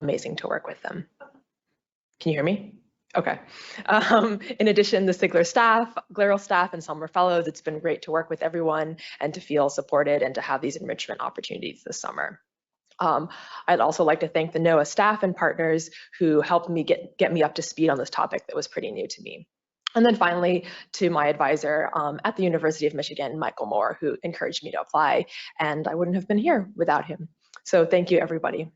amazing to work with them. Can you hear me? Okay. In addition, the Sigler staff, GLERL staff, and Summer Fellows, it's been great to work with everyone and to feel supported and to have these enrichment opportunities this summer. I'd also like to thank the NOAA staff and partners who helped me get me up to speed on this topic that was pretty new to me. And then finally, to my advisor at the University of Michigan, Michael Moore, who encouraged me to apply, and I wouldn't have been here without him. So thank you, everybody.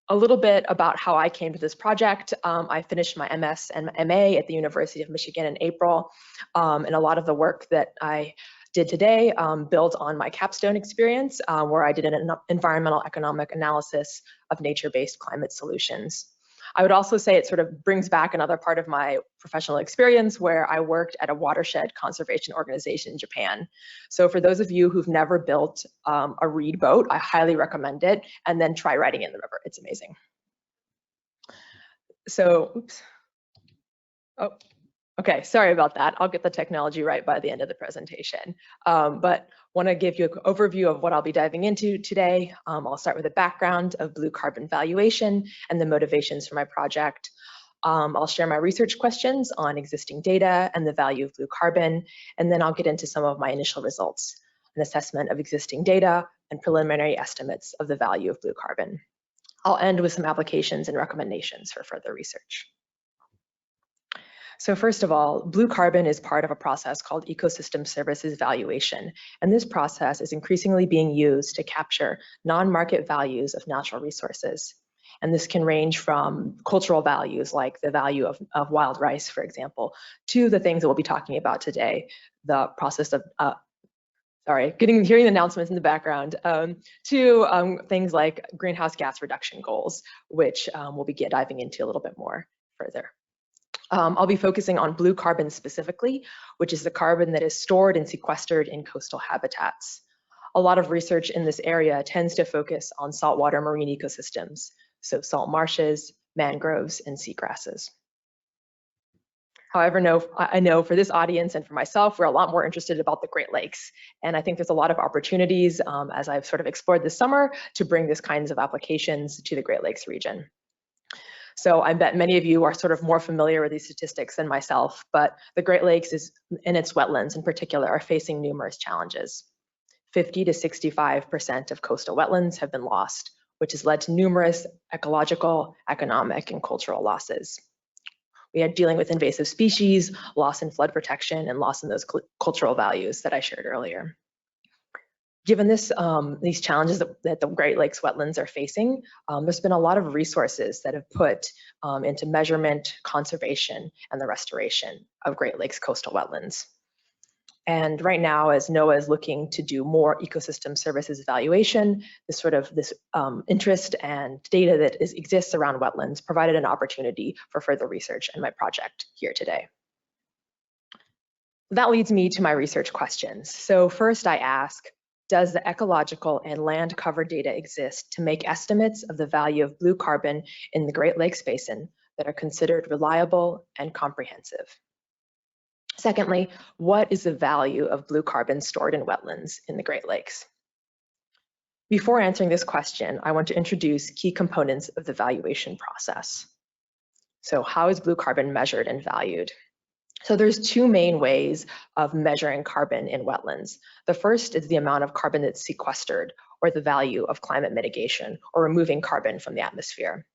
A little bit about how I came to this project. I finished my MS and MA at the University of Michigan in April, and a lot of the work that I did today builds on my capstone experience, where I did an environmental economic analysis of nature-based climate solutions. I would also say it sort of brings back another part of my professional experience where I worked at a watershed conservation organization in Japan. So for those of you who've never built a reed boat, I highly recommend it, and then try riding in the river. It's amazing. So, oops. Oh, okay, sorry about that. I'll get the technology right by the end of the presentation. But want to give you an overview of what I'll be diving into today. I'll start with a background of blue carbon valuation and the motivations for my project. I'll share my research questions on existing data and the value of blue carbon, and then I'll get into some of my initial results, an assessment of existing data and preliminary estimates of the value of blue carbon. I'll end with some applications and recommendations for further research. So first of all, blue carbon is part of a process called ecosystem services valuation, and this process is increasingly being used to capture non-market values of natural resources. And this can range from cultural values like the value of wild rice, for example, to the things that we'll be talking about today, the process of, hearing the announcements in the background, to things like greenhouse gas reduction goals, which we'll be diving into a little bit more further. I'll be focusing on blue carbon specifically, which is the carbon that is stored and sequestered in coastal habitats. A lot of research in this area tends to focus on saltwater marine ecosystems, so salt marshes, mangroves, and seagrasses. However, I know for this audience and for myself, we're a lot more interested about the Great Lakes. And I think there's a lot of opportunities as I've sort of explored this summer to bring these kinds of applications to the Great Lakes region. So I bet many of you are sort of more familiar with these statistics than myself, but the Great Lakes and its wetlands in particular are facing numerous challenges. 50 to 65% of coastal wetlands have been lost, which has led to numerous ecological, economic, and cultural losses. We are dealing with invasive species, loss in flood protection, and loss in those cultural values that I shared earlier. Given these challenges that the Great Lakes wetlands are facing, there's been a lot of resources that have put into measurement, conservation, and the restoration of Great Lakes coastal wetlands. And right now, as NOAA is looking to do more ecosystem services evaluation, this interest and data that exists around wetlands provided an opportunity for further research in my project here today. That leads me to my research questions. So first I ask, does the ecological and land cover data exist to make estimates of the value of blue carbon in the Great Lakes Basin that are considered reliable and comprehensive? Secondly, what is the value of blue carbon stored in wetlands in the Great Lakes? Before answering this question, I want to introduce key components of the valuation process. So how is blue carbon measured and valued? So there's two main ways of measuring carbon in wetlands. The first is the amount of carbon that's sequestered, or the value of climate mitigation, or removing carbon from the atmosphere.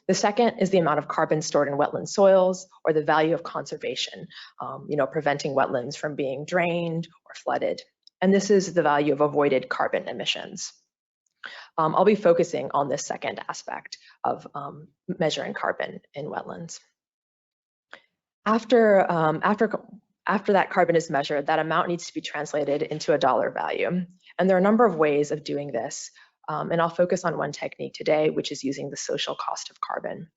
The second is the amount of carbon stored in wetland soils, or the value of conservation, preventing wetlands from being drained or flooded. And this is the value of avoided carbon emissions. I'll be focusing on this second aspect of measuring carbon in wetlands. After that carbon is measured, that amount needs to be translated into a dollar value. And there are a number of ways of doing this. And I'll focus on one technique today, which is using the social cost of carbon.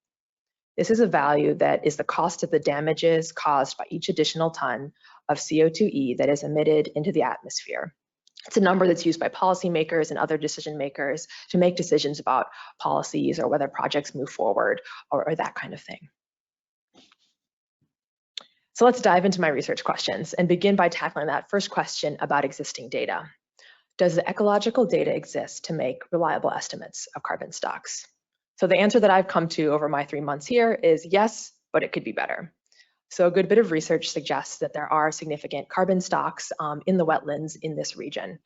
This is a value that is the cost of the damages caused by each additional ton of CO2e that is emitted into the atmosphere. It's a number that's used by policymakers and other decision makers to make decisions about policies or whether projects move forward or that kind of thing. So let's dive into my research questions and begin by tackling that first question about existing data. Does the ecological data exist to make reliable estimates of carbon stocks? So the answer that I've come to over my 3 months here is yes, but it could be better. So a good bit of research suggests that there are significant carbon stocks in the wetlands in this region.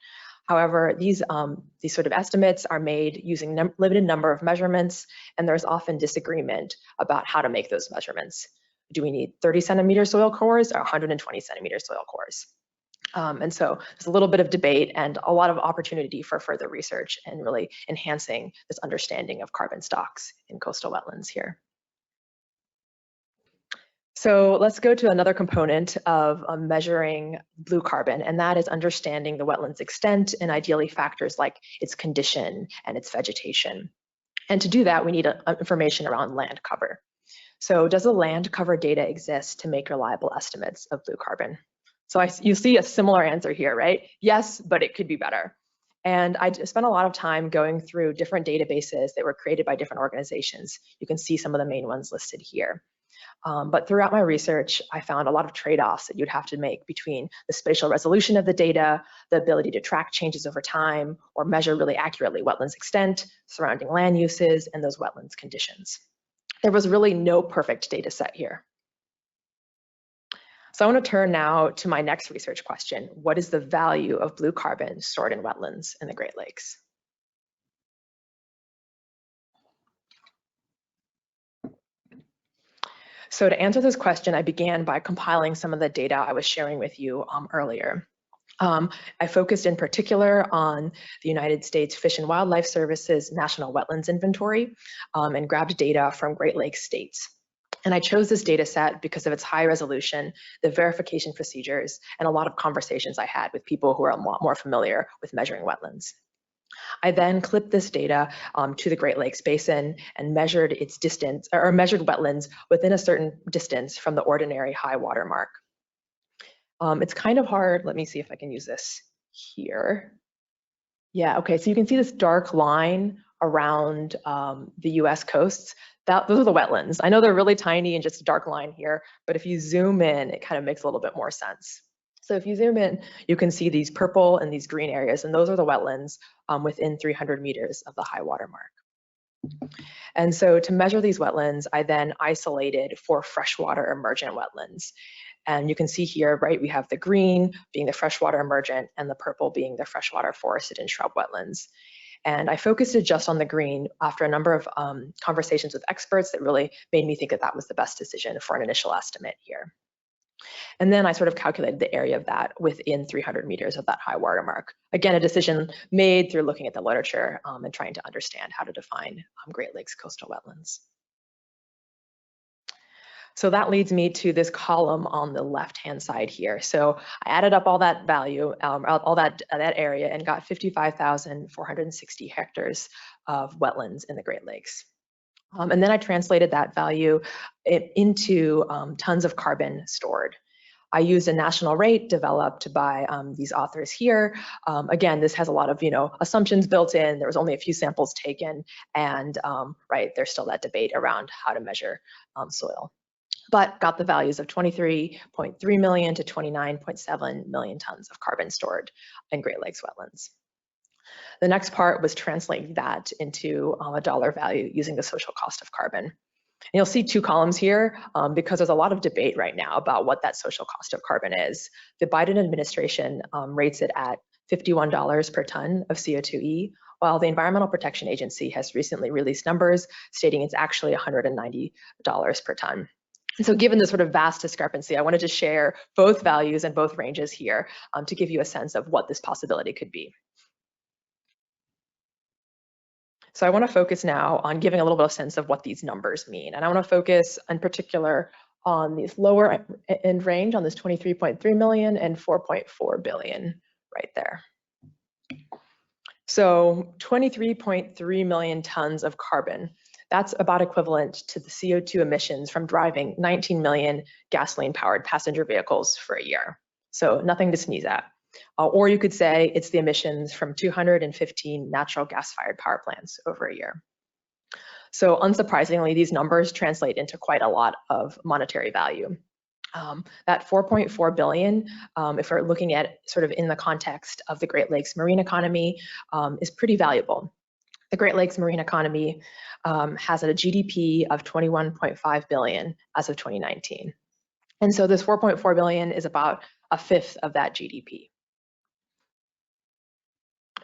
However, these sort of estimates are made using limited number of measurements, and there's often disagreement about how to make those measurements. Do we need 30 centimeter soil cores or 120 centimeter soil cores? And so there's a little bit of debate and a lot of opportunity for further research and really enhancing this understanding of carbon stocks in coastal wetlands here. So let's go to another component of measuring blue carbon, and that is understanding the wetland's extent and ideally factors like its condition and its vegetation. And to do that, we need information around land cover. So does the land cover data exist to make reliable estimates of blue carbon? So you see a similar answer here, right? Yes, but it could be better. And I spent a lot of time going through different databases that were created by different organizations. You can see some of the main ones listed here. But throughout my research, I found a lot of trade-offs that you'd have to make between the spatial resolution of the data, the ability to track changes over time, or measure really accurately wetlands extent, surrounding land uses, and those wetlands conditions. There was really no perfect data set here. So I want to turn now to my next research question. What is the value of blue carbon stored in wetlands in the Great Lakes? So to answer this question, I began by compiling some of the data I was sharing with you earlier. I focused in particular on the United States Fish and Wildlife Service's National Wetlands Inventory and grabbed data from Great Lakes states. And I chose this data set because of its high resolution, the verification procedures, and a lot of conversations I had with people who are a lot more familiar with measuring wetlands. I then clipped this data to the Great Lakes Basin and measured its distance, or measured wetlands within a certain distance from the ordinary high water mark. It's kind of hard. Let me see if I can use this here. Yeah, okay, so you can see this dark line around the US coasts. Those are the wetlands. I know they're really tiny and just a dark line here, but if you zoom in, it kind of makes a little bit more sense. So if you zoom in, you can see these purple and these green areas, and those are the wetlands within 300 meters of the high water mark. And so to measure these wetlands, I then isolated for freshwater emergent wetlands. And you can see here, right, we have the green being the freshwater emergent and the purple being the freshwater forested and shrub wetlands. And I focused it just on the green after a number of conversations with experts that really made me think that that was the best decision for an initial estimate here. And then I sort of calculated the area of that within 300 meters of that high water mark. Again, a decision made through looking at the literature and trying to understand how to define Great Lakes coastal wetlands. So that leads me to this column on the left-hand side here. So I added up all that value, all that area, and got 55,460 hectares of wetlands in the Great Lakes. And then I translated that value into tons of carbon stored. I used a national rate developed by these authors here. Again, this has a lot of assumptions built in. There was only a few samples taken, and right, there's still that debate around how to measure soil. But got the values of 23.3 million to 29.7 million tons of carbon stored in Great Lakes wetlands. The next part was translating that into a dollar value using the social cost of carbon. And you'll see two columns here because there's a lot of debate right now about what that social cost of carbon is. The Biden administration rates it at $51 per ton of CO2e, while the Environmental Protection Agency has recently released numbers stating it's actually $190 per ton. And so given the sort of vast discrepancy, I wanted to share both values and both ranges here to give you a sense of what this possibility could be. So I want to focus now on giving a little bit of sense of what these numbers mean. And I want to focus in particular on these lower end range, on this 23.3 million and 4.4 billion right there. So 23.3 million tons of carbon. That's about equivalent to the CO2 emissions from driving 19 million gasoline-powered passenger vehicles for a year. So nothing to sneeze at. Or you could say it's the emissions from 215 natural gas-fired power plants over a year. So unsurprisingly, these numbers translate into quite a lot of monetary value. That 4.4 billion, if we're looking at sort of in the context of the Great Lakes marine economy, is pretty valuable. The Great Lakes marine economy has a GDP of 21.5 billion as of 2019. And so this 4.4 billion is about a fifth of that GDP.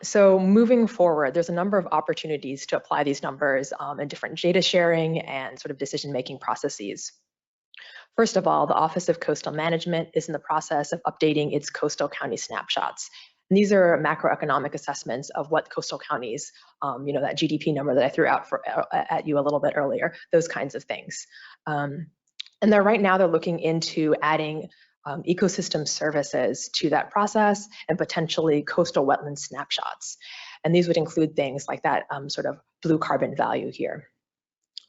So moving forward, there's a number of opportunities to apply these numbers in different data sharing and sort of decision-making processes. First of all, the Office of Coastal Management is in the process of updating its coastal county snapshots. And these are macroeconomic assessments of what coastal counties, that GDP number that I threw out at you a little bit earlier, those kinds of things. And right now they're looking into adding ecosystem services to that process and potentially coastal wetland snapshots. And these would include things like that sort of blue carbon value here.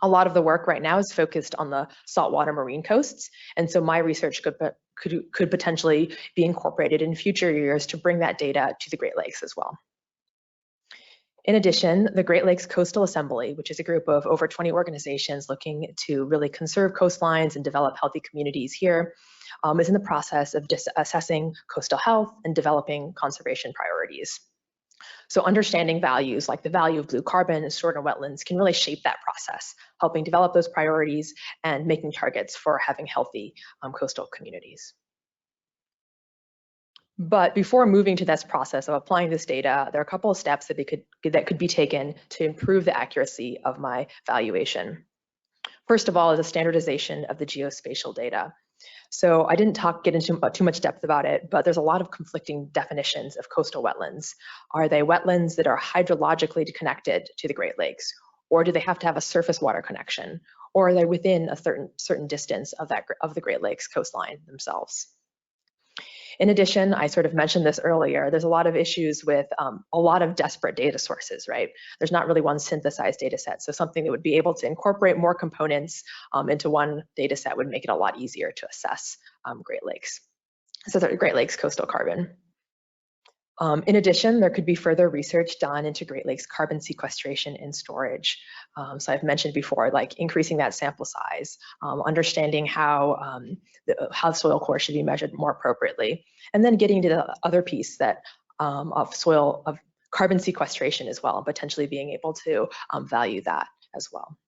A lot of the work right now is focused on the saltwater marine coasts. And so my research could potentially be incorporated in future years to bring that data to the Great Lakes as well. In addition, the Great Lakes Coastal Assembly, which is a group of over 20 organizations looking to really conserve coastlines and develop healthy communities here, is in the process of assessing coastal health and developing conservation priorities. So understanding values like the value of blue carbon and stored in wetlands can really shape that process, helping develop those priorities and making targets for having healthy coastal communities. But before moving to this process of applying this data, there are a couple of steps that could be taken to improve the accuracy of my valuation. First of all is a standardization of the geospatial data. So I didn't get into too much depth about it, but there's a lot of conflicting definitions of coastal wetlands. Are they wetlands that are hydrologically connected to the Great Lakes? Or do they have to have a surface water connection? Or are they within a certain distance of the Great Lakes coastline themselves? In addition, I sort of mentioned this earlier, there's a lot of issues with a lot of disparate data sources, right? There's not really one synthesized data set. So something that would be able to incorporate more components into one data set would make it a lot easier to assess Great Lakes. So the Great Lakes coastal carbon. In addition, there could be further research done into Great Lakes carbon sequestration and storage. So I've mentioned before, like increasing that sample size, understanding how soil core should be measured more appropriately, and then getting to the other piece that of carbon sequestration as well, and potentially being able to value that as well.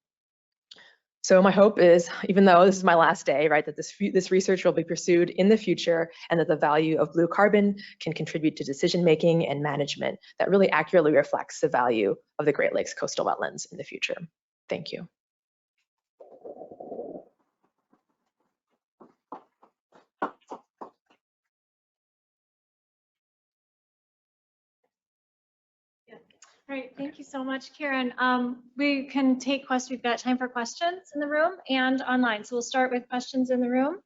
So my hope is, even though this is my last day, right, that this research will be pursued in the future and that the value of blue carbon can contribute to decision making and management that really accurately reflects the value of the Great Lakes coastal wetlands in the future. Thank you. All right, thank you so much, Karen. We can take questions. We've got time for questions in the room and online. So we'll start with questions in the room.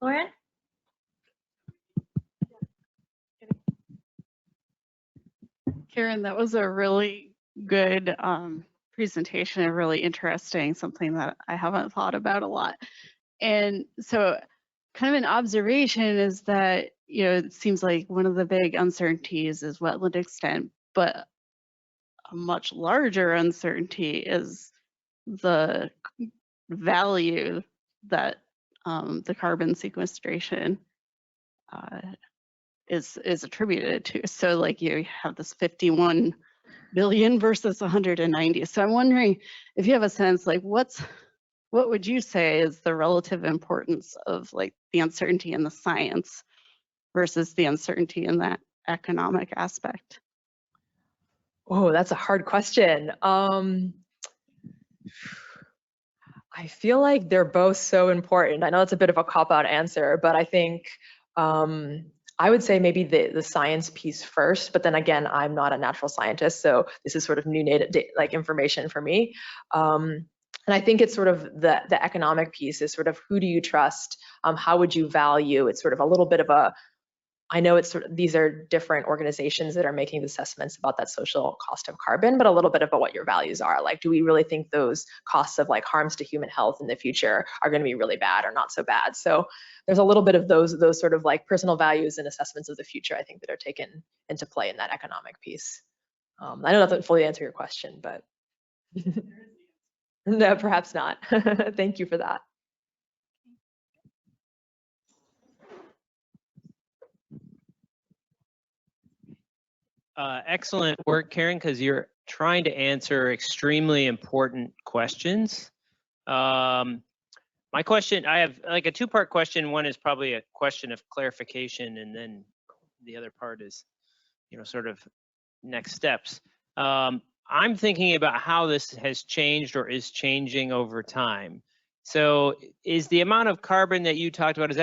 Lauren? Karen, that was a really good presentation and really interesting, something that I haven't thought about a lot. And so kind of an observation is that, it seems like one of the big uncertainties is wetland extent, but a much larger uncertainty is the value that the carbon sequestration is attributed to. So like you have this 51 billion versus 190. So I'm wondering if you have a sense, like what would you say is the relative importance of like the uncertainty in the science versus the uncertainty in that economic aspect? Oh, that's a hard question. I feel like they're both so important. I know it's a bit of a cop-out answer, but I think I would say maybe the science piece first, but then again, I'm not a natural scientist, so this is sort of new like information for me. And I think it's sort of the economic piece is sort of who do you trust? How would you value? It's sort of a little bit of a, I know it's sort of, these are different organizations that are making the assessments about that social cost of carbon, but a little bit about what your values are. Like, do we really think those costs of like harms to human health in the future are going to be really bad or not so bad? So there's a little bit of those sort of like personal values and assessments of the future, I think, that are taken into play in that economic piece. I don't know if that fully answer your question, but no, perhaps not. Thank you for that. Excellent work, Karen, because you're trying to answer extremely important questions. My question, I have like a two-part question. One is probably a question of clarification, and then the other part is, sort of next steps. I'm thinking about how this has changed or is changing over time. So is the amount of carbon that you talked about, is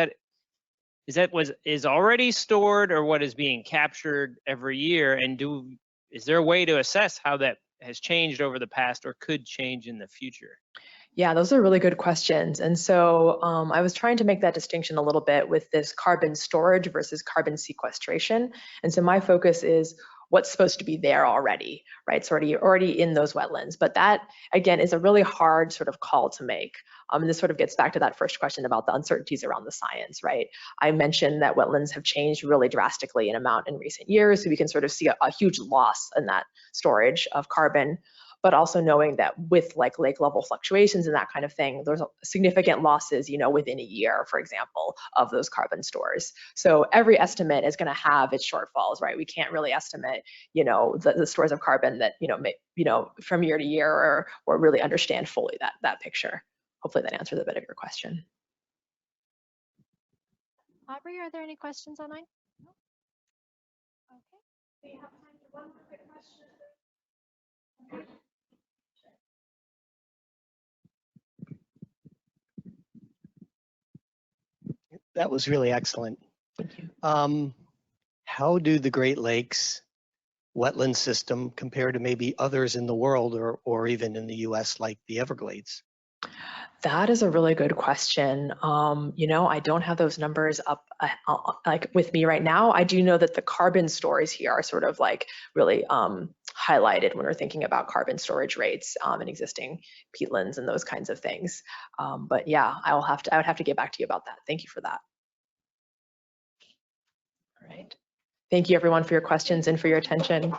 that what is already stored or what is being captured every year? And is there a way to assess how that has changed over the past or could change in the future? Yeah, those are really good questions. And so I was trying to make that distinction a little bit with this carbon storage versus carbon sequestration. And so my focus is what's supposed to be there already, right? So already in those wetlands. But that, again, is a really hard sort of call to make. And this sort of gets back to that first question about the uncertainties around the science, right? I mentioned that wetlands have changed really drastically in amount in recent years. So we can sort of see a huge loss in that storage of carbon, but also knowing that with like lake level fluctuations and that kind of thing, there's significant losses, within a year, for example, of those carbon stores. So every estimate is going to have its shortfalls, right? We can't really estimate, the stores of carbon that, from year to year or really understand fully that picture. Hopefully that answers a bit of your question. Aubrey, are there any questions online? No? Okay. We have time for one more quick question. Okay. That was really excellent. Thank you. How do the Great Lakes wetland system compare to maybe others in the world or even in the US like the Everglades? That is a really good question. I don't have those numbers up like with me right now. I do know that the carbon stores here are sort of like really highlighted when we're thinking about carbon storage rates and existing peatlands and those kinds of things. But yeah, I would have to get back to you about that. Thank you for that. All right. Thank you everyone for your questions and for your attention.